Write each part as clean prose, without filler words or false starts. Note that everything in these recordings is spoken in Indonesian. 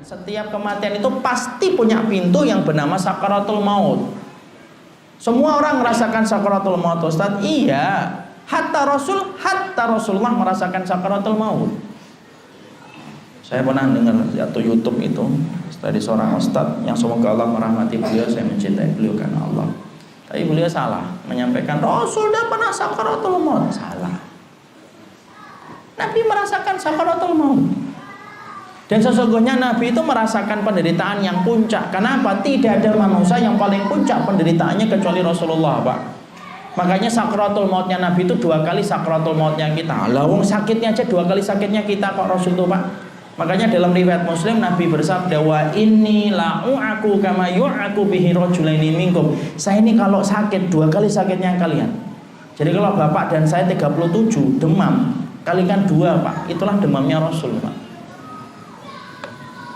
Setiap kematian itu pasti punya pintu yang bernama sakaratul maut. Semua orang merasakan sakaratul maut, Ustaz. Iya, hatta Rasulullah merasakan sakaratul maut. Saya pernah dengar satu YouTube itu dari seorang ustaz yang semoga Allah merahmati beliau, saya mencintai beliau karena Allah. Tapi beliau salah menyampaikan Rasul dah pernah sakaratul maut. Salah. Nabi merasakan sakaratul maut. Dan sesungguhnya Nabi itu merasakan penderitaan yang puncak. Kenapa? Tidak ada manusia yang paling puncak penderitaannya kecuali Rasulullah, Pak. Makanya sakratul mautnya Nabi itu 2 kali sakratul mautnya kita. Lah wong sakitnya aja 2 kali sakitnya kita kok Rasul itu, Pak. Makanya dalam riwayat Muslim Nabi bersabda, wa inni la'u'aku kama yu'aku bihi rajulaini minkum. Saya ini kalau sakit 2 kali sakitnya kalian. Jadi kalau bapak dan saya 37 demam, kalikan 2, Pak. Itulah demamnya Rasul, Pak.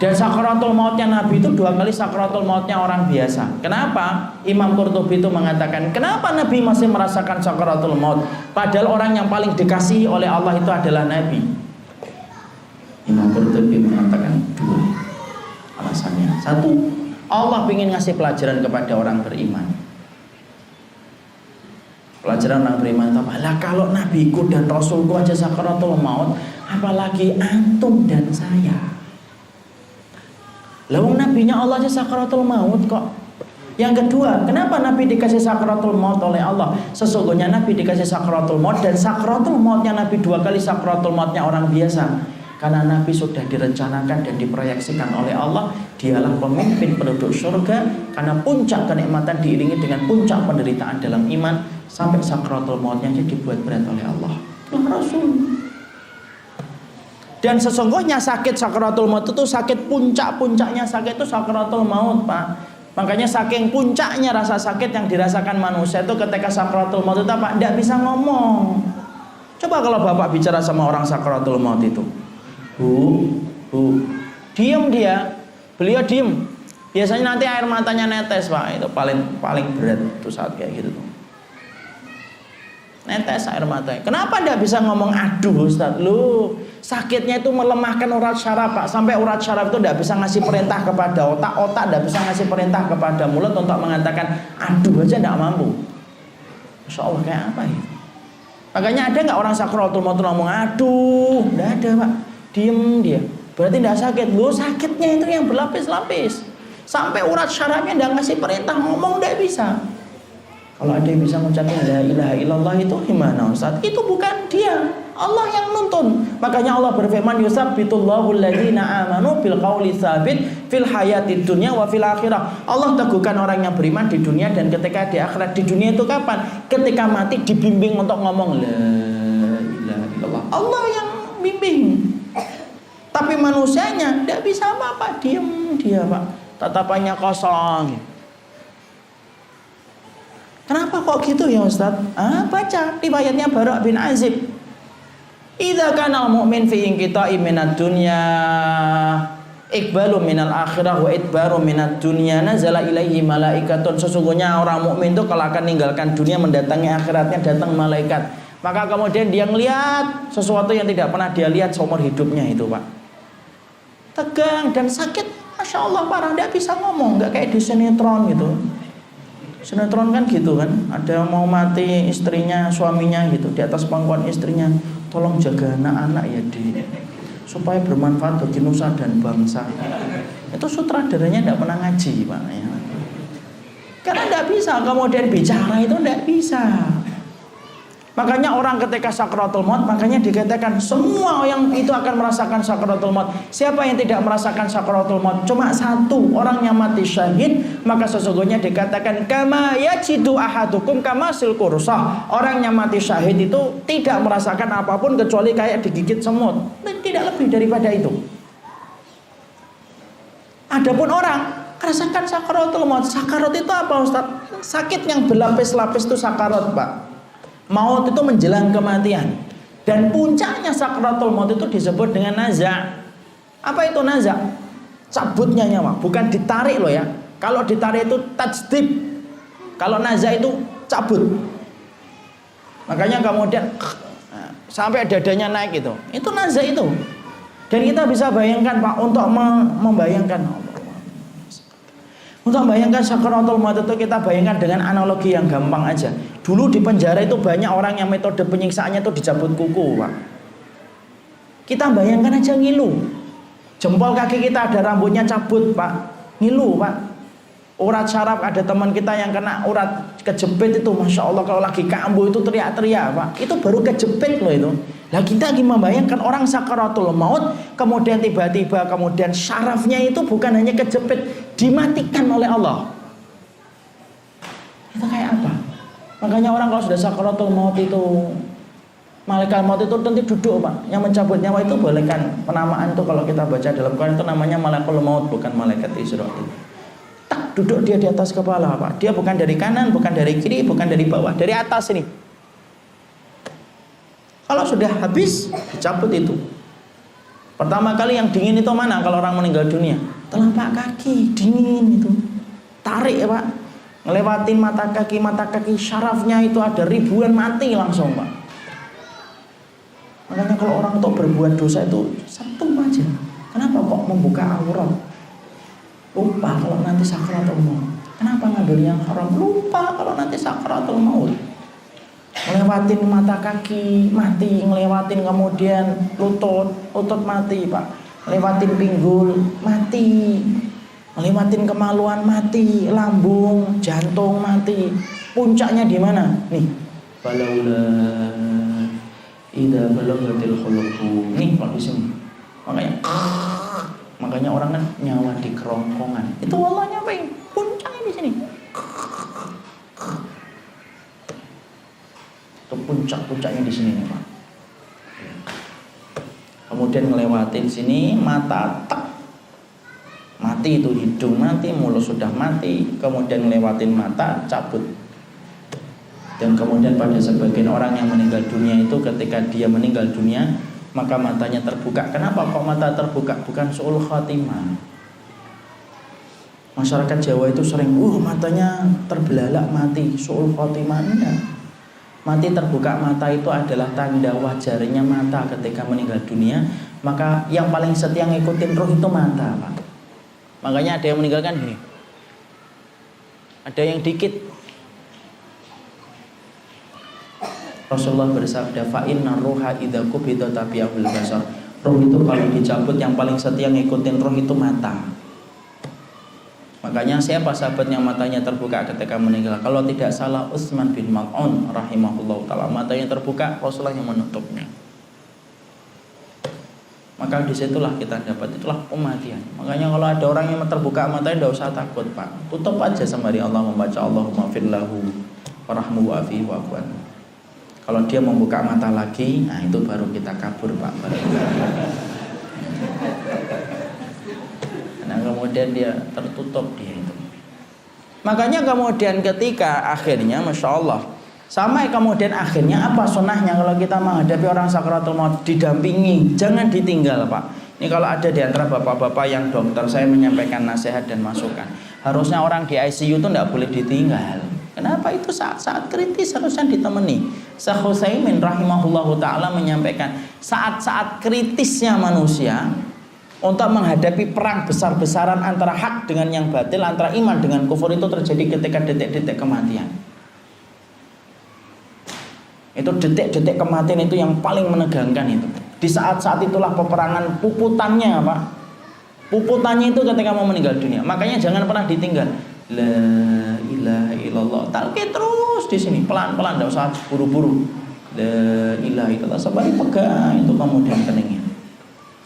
Dan sakratul mautnya Nabi itu 2 kali sakratul mautnya orang biasa. Kenapa? Imam Qurtubi itu mengatakan, kenapa Nabi masih merasakan sakratul maut? Padahal orang yang paling dikasihi oleh Allah itu adalah Nabi. Imam Qurtubi mengatakan 2 alasannya. 1, Allah ingin ngasih pelajaran kepada orang beriman. Pelajaran orang beriman itu apa? Lah kalau Nabiku dan Rasulku aja sakratul maut, apalagi antum dan saya. Lawang nabinya Allah aja sakratul maut kok. Yang kedua, kenapa Nabi dikasih sakratul maut oleh Allah? Sesungguhnya Nabi dikasih sakratul maut, dan sakratul mautnya Nabi 2 kali sakratul mautnya orang biasa. Karena Nabi sudah direncanakan dan diproyeksikan oleh Allah, dialah pemimpin penduduk surga. Karena puncak kenikmatan diiringi dengan puncak penderitaan dalam iman, sampai sakratul mautnya aja dibuat berat oleh Allah. Itulah Rasul. Dan sesungguhnya sakit sakratul maut itu sakit puncak-puncaknya sakit itu sakratul maut, Pak. Makanya saking puncaknya rasa sakit yang dirasakan manusia itu ketika sakratul maut itu apa? Tidak bisa ngomong. Coba kalau bapak bicara sama orang sakratul maut itu, bu, diem dia, beliau diem. Biasanya nanti air matanya netes, Pak. Itu paling berat tuh saat kayak gitu tuh. Netes air matanya. Kenapa tidak bisa ngomong? Aduh Ustaz, lu sakitnya itu melemahkan urat syaraf, Pak. Sampai urat syaraf itu tidak bisa ngasih perintah kepada otak, otak tidak bisa ngasih perintah kepada mulut untuk mengatakan aduh aja tidak mampu. Masya Allah, kayak apa ya? Makanya ada nggak orang sakratul maut ngomong aduh? Tidak ada, Pak. Diem dia. Berarti tidak sakit. Lu sakitnya itu yang berlapis-lapis. Sampai urat syarafnya tidak ngasih perintah ngomong, tidak bisa. Kalau ada yang bisa mengucapkan la ilaha illallah itu gimana, Ustaz? Itu bukan dia, Allah yang nuntun. Makanya Allah berfirman, yusabbitullahu alladziina aamanu bil qauli tsabit fil hayatid dunya wa fil akhirah. Allah teguhkan orang yang beriman di dunia dan ketika di akhirat. Di dunia itu kapan? Ketika mati dibimbing untuk ngomong la ilaha illallah. Allah yang bimbing. Tapi manusianya tidak bisa apa-apa, diam dia, Pak. Tatapannya kosong. Kenapa kok gitu ya Ustaz? Baca riwayatnya Bara' bin Azib. Idza kana al-mu'min fi inqita'i minad dunya iqbalu minal akhirah wa idbaru minad dunya nazala ilaihi malaikatun. Sesungguhnya orang mukmin itu kalau akan meninggalkan dunia mendatangi akhiratnya datang malaikat. Maka kemudian dia melihat sesuatu yang tidak pernah dia lihat seumur hidupnya itu, Pak. Tegang dan sakit, Masya Allah parah, tidak bisa ngomong, nggak kayak di sinetron gitu. Sinetron kan gitu kan, ada mau mati istrinya, suaminya gitu, di atas pangkuan istrinya, tolong jaga anak-anak ya di, supaya bermanfaat bagi nusa dan bangsa. Itu sutradaranya tidak pernah ngaji, Pak ya. Karena tidak bisa kemudian bicara itu tidak bisa. Makanya orang ketika sakratul maut, makanya dikatakan semua yang itu akan merasakan sakratul maut. Siapa yang tidak merasakan sakratul maut? Cuma satu, orang yang mati syahid. Maka sesungguhnya dikatakan kama yajidu ahadukum kama sil kursah. Orang yang mati syahid itu tidak merasakan apapun kecuali kayak digigit semut. Tidak lebih daripada itu. Adapun orang merasakan sakratul maut. Sakarat itu apa, Ustaz? Sakit yang berlapis-lapis itu sakarat, Pak. Maut itu menjelang kematian. Dan puncaknya sakratul maut itu disebut dengan naza'. Apa itu naza'? Cabutnya nyawa, bukan ditarik loh ya. Kalau ditarik itu tajdib. Kalau naza' itu cabut. Makanya kemudian sampai dadanya naik itu. Itu naza' itu. Dan kita bisa bayangkan Pak, untuk membayangkan sakaratul maut itu kita bayangkan dengan analogi yang gampang aja. Dulu di penjara itu banyak orang yang metode penyiksaannya itu dicabut kuku Pak. Kita bayangkan aja ngilu. Jempol kaki kita ada rambutnya cabut Pak, ngilu Pak. Urat syaraf, ada teman kita yang kena urat kejepit itu, Masya Allah kalau lagi kambuh itu teriak-teriak Pak. Itu baru kejepit loh itu. Nah kita lagi membayangkan orang sakaratul maut, kemudian tiba-tiba kemudian syarafnya itu bukan hanya kejepit, dimatikan oleh Allah. Itu kayak apa? Makanya orang kalau sudah sakaratul maut itu, malaikat maut itu nanti duduk Pak. Yang mencabut nyawa itu bolehkan penamaan itu kalau kita baca dalam Quran itu namanya malaikat maut, bukan malaikat Israfil. Tak duduk dia di atas kepala Pak. Dia bukan dari kanan, bukan dari kiri, bukan dari bawah, dari atas ini. Kalau sudah habis dicabut itu. Pertama kali yang dingin itu mana kalau orang meninggal dunia? Telapak kaki dingin itu. Tarik ya Pak. Ngelewatin mata kaki syarafnya itu ada ribuan mati langsung Pak. Makanya kalau orang untuk berbuat dosa itu satu aja. Kenapa kok membuka aurat? Lupa kalau nanti sakaratul maut. Kenapa ngambil yang haram? Lupa kalau nanti sakaratul maut. Ngelewatin mata kaki mati, ngelewatin kemudian lutut mati Pak. Ngelewatin pinggul mati. Ngelewatin kemaluan mati, lambung, jantung mati. Puncaknya di mana? Nih. Balaula idza balaghatil khuluqum. Nih Pak di sini. Makanya orang kan nyawa di kerongkongan. Itu Allah nyapain? Puncaknya di sini. Itu puncaknya di sini Pak. Kemudian ngelewatin sini mata tak mati itu, hidung mati, mulut sudah mati, kemudian ngelewatin mata cabut. Dan kemudian pada sebagian orang yang meninggal dunia itu ketika dia meninggal dunia maka matanya terbuka. Kenapa kok mata terbuka? Bukan su'ul khatimah. Masyarakat Jawa itu sering, matanya terbelalak mati, su'ul khatimah. Enggak. Mati terbuka mata itu adalah tanda wajarnya mata ketika meninggal dunia. Maka yang paling setia ngikutin roh itu mata Pak. Makanya ada yang meninggalkan gini, ada yang dikit. Rasulullah bersabda, fa inna ruha idza qubida tabi'ul basar. Roh itu kalau dicabut yang paling setia ngikutin roh itu mata. Makanya siapa sahabat yang matanya terbuka ketika meninggal? Kalau tidak salah Utsman bin Maz'un rahimahullah taala, matanya terbuka, Rasulullah yang menutupnya. Maka disitulah kita dapat, itulah kematian. Makanya kalau ada orang yang terbuka matanya, tidak usah takut Pak. Tutup aja sembari Allah membaca Allahumma firlahu warahmu wa'afi wa'afwan. Kalau dia membuka mata lagi, nah itu baru kita kabur Pak. Nah kemudian dia tertutup dia itu. Makanya kemudian ketika akhirnya Masya Allah, sampai kemudian akhirnya apa sunnahnya kalau kita menghadapi orang sakaratul maut? Didampingi, jangan ditinggal Pak. Ini kalau ada di antara bapak-bapak yang dokter, saya menyampaikan nasihat dan masukan. Harusnya orang di ICU itu tidak boleh ditinggal. Kenapa? Itu saat-saat kritis harusnya ditemani. Syekh Utsaimin rahimahullahu taala menyampaikan, saat-saat kritisnya manusia untuk menghadapi perang besar-besaran antara hak dengan yang batil, antara iman dengan kufur, itu terjadi ketika detik-detik kematian. Itu detik-detik kematian itu yang paling menegangkan itu. Di saat-saat itulah peperangan puputannya Pak. Puputannya itu ketika mau meninggal dunia. Makanya jangan pernah ditinggal. La ilaha illallah. Talqin terus di sini pelan-pelan, enggak usah buru-buru. La ilaha illallah sampai pegang itu kemudian keningnya.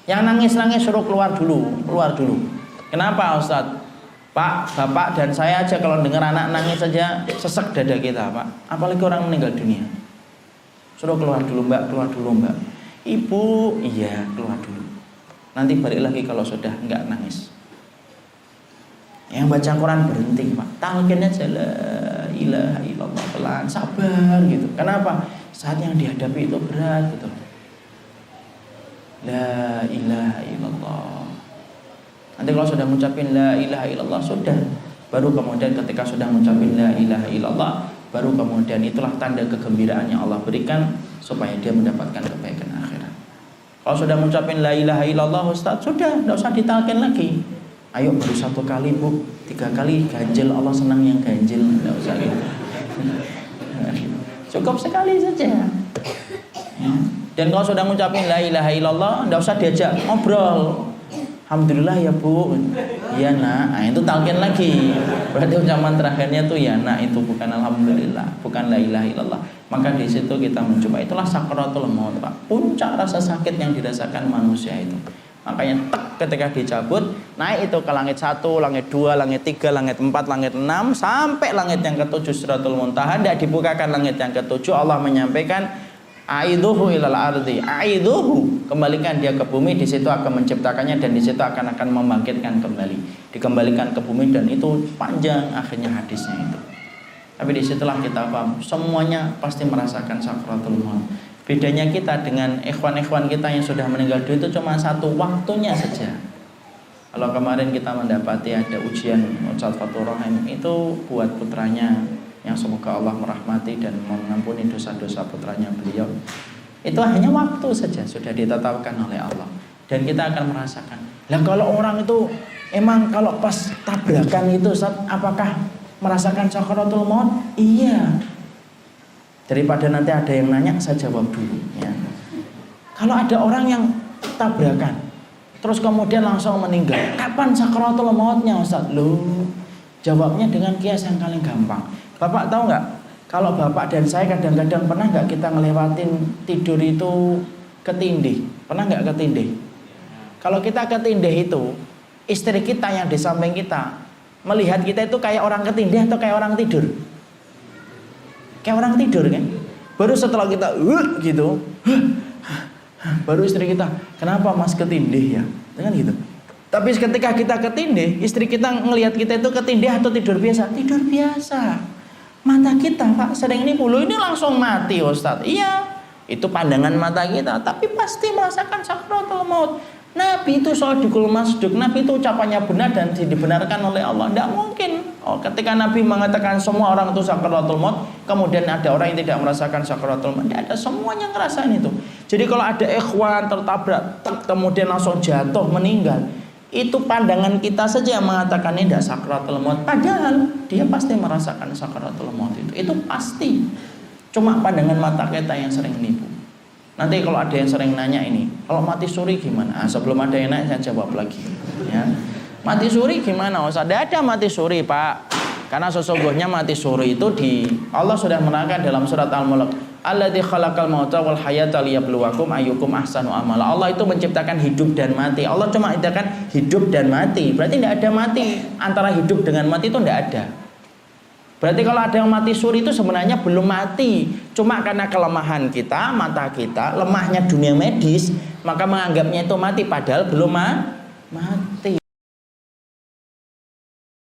Yang nangis-nangis suruh keluar dulu. Kenapa Ustaz? Pak, Bapak dan saya aja kalau dengar anak nangis saja sesek dada kita, Pak. Apalagi orang meninggal dunia. Suruh keluar dulu Mbak. Ibu, iya keluar dulu. Nanti balik lagi kalau sudah enggak nangis. Yang baca Quran berhenti Pak, talqin aja la ilaha illallah, pelan, sabar gitu. Kenapa? Saat yang dihadapi itu berat gitu. La ilaha illallah. Nanti kalau sudah mengucapin la ilaha illallah sudah, baru kemudian ketika sudah mengucapin la ilaha illallah, baru kemudian itulah tanda kegembiraan yang Allah berikan supaya dia mendapatkan kebaikan akhirat. Kalau sudah mengucapin la ilaha illallah Ustaz, sudah, tidak usah ditalkin lagi. Ayo baru 1 kali Bu, 3 kali ganjil, Allah senang yang ganjil, tidak usah gitu. Cukup sekali saja. Ya. Dan kalau sudah mengucapin la ilaha illallah, tidak usah diajak ngobrol. Alhamdulillah ya Bu, ya nak, nah, itu talqin lagi. Berarti ucapan terakhirnya tuh ya nak, itu bukan alhamdulillah, bukan la ilaha illallah. Maka di situ kita mencoba, itulah sakaratul maut, Pak. Puncak rasa sakit yang dirasakan manusia itu. Makanya ketika dicabut, naik itu ke langit 1, langit 2, langit 3, langit 4, langit 6, sampai langit yang ke-7 Sidratul Muntaha. Tidak dibukakan langit yang ke-7, Allah menyampaikan aiduhu ilal ardi, aiduhu, kembalikan dia ke bumi, di situ akan menciptakannya dan di situ akan membangkitkan kembali, dikembalikan ke bumi, dan itu panjang akhirnya hadisnya itu. Tapi disitulah kita paham, semuanya pasti merasakan sakaratul maut. Bedanya kita dengan ikhwan-ikhwan kita yang sudah meninggal dunia itu cuma satu, waktunya saja. Kalau kemarin kita mendapati ada ujian Ustaz Fathur Rahim, itu buat putranya yang semoga Allah merahmati dan mengampuni dosa-dosa putranya beliau. Itu hanya waktu saja, sudah ditetapkan oleh Allah. Dan kita akan merasakan. Lah kalau orang itu emang kalau pas tabrakan itu Ustaz, apakah merasakan sakaratul maut? Iya. Daripada nanti ada yang nanya, saya jawab dulu ya. Kalau ada orang yang tabrakan terus kemudian langsung meninggal, kapan sakaratul mautnya Ustaz? Loh, jawabnya dengan kias yang paling gampang. Bapak tahu nggak? Kalau bapak dan saya kadang-kadang pernah nggak kita ngelewatin tidur itu ketindih? Pernah nggak ketindih? Kalau kita ketindih itu, istri kita yang di samping kita melihat kita itu kayak orang ketindih atau kayak orang tidur? Kayak orang tidur kan? Baru setelah kita gitu, baru istri kita, kenapa Mas ketindih ya? Dengan gitu. Tapi ketika kita ketindih, istri kita ngelihat kita itu ketindih atau tidur biasa? Tidur biasa. Mata kita Pak sering ini bulu ini langsung mati Ustadz. Iya, itu pandangan mata kita, tapi pasti merasakan sakaratul maut. Nabi itu shadiqul masduq, Nabi itu ucapannya benar dan dibenarkan oleh Allah. Tidak mungkin. Oh, ketika Nabi mengatakan semua orang itu sakaratul maut, kemudian ada orang yang tidak merasakan sakaratul maut. Tidak ada, semuanya ngerasain itu. Jadi kalau ada ikhwan tertabrak, kemudian langsung jatuh meninggal, itu pandangan kita saja yang mengatakan ini tidak sakaratul maut, padahal dia pasti merasakan sakaratul maut itu. Itu pasti. Cuma pandangan mata kita yang sering nipu. Nanti kalau ada yang sering nanya ini, kalau mati suri gimana? Nah, sebelum ada yang nanya saya jawab lagi. Ya. Mati suri gimana? Ustaz? Tidak ada mati suri Pak. Karena sesungguhnya mati suri itu Allah sudah menerangkan dalam surat Al-Mulk. Alladzi khalaqal mauta wal hayata liyabluwakum ayyukum ahsanu amala. Allah itu menciptakan hidup dan mati. Allah cuma menciptakan hidup dan mati. Berarti tidak ada mati. Antara hidup dengan mati itu tidak ada. Berarti kalau ada yang mati suri itu sebenarnya belum mati. Cuma karena kelemahan kita, mata kita, lemahnya dunia medis, maka menganggapnya itu mati padahal belum mati.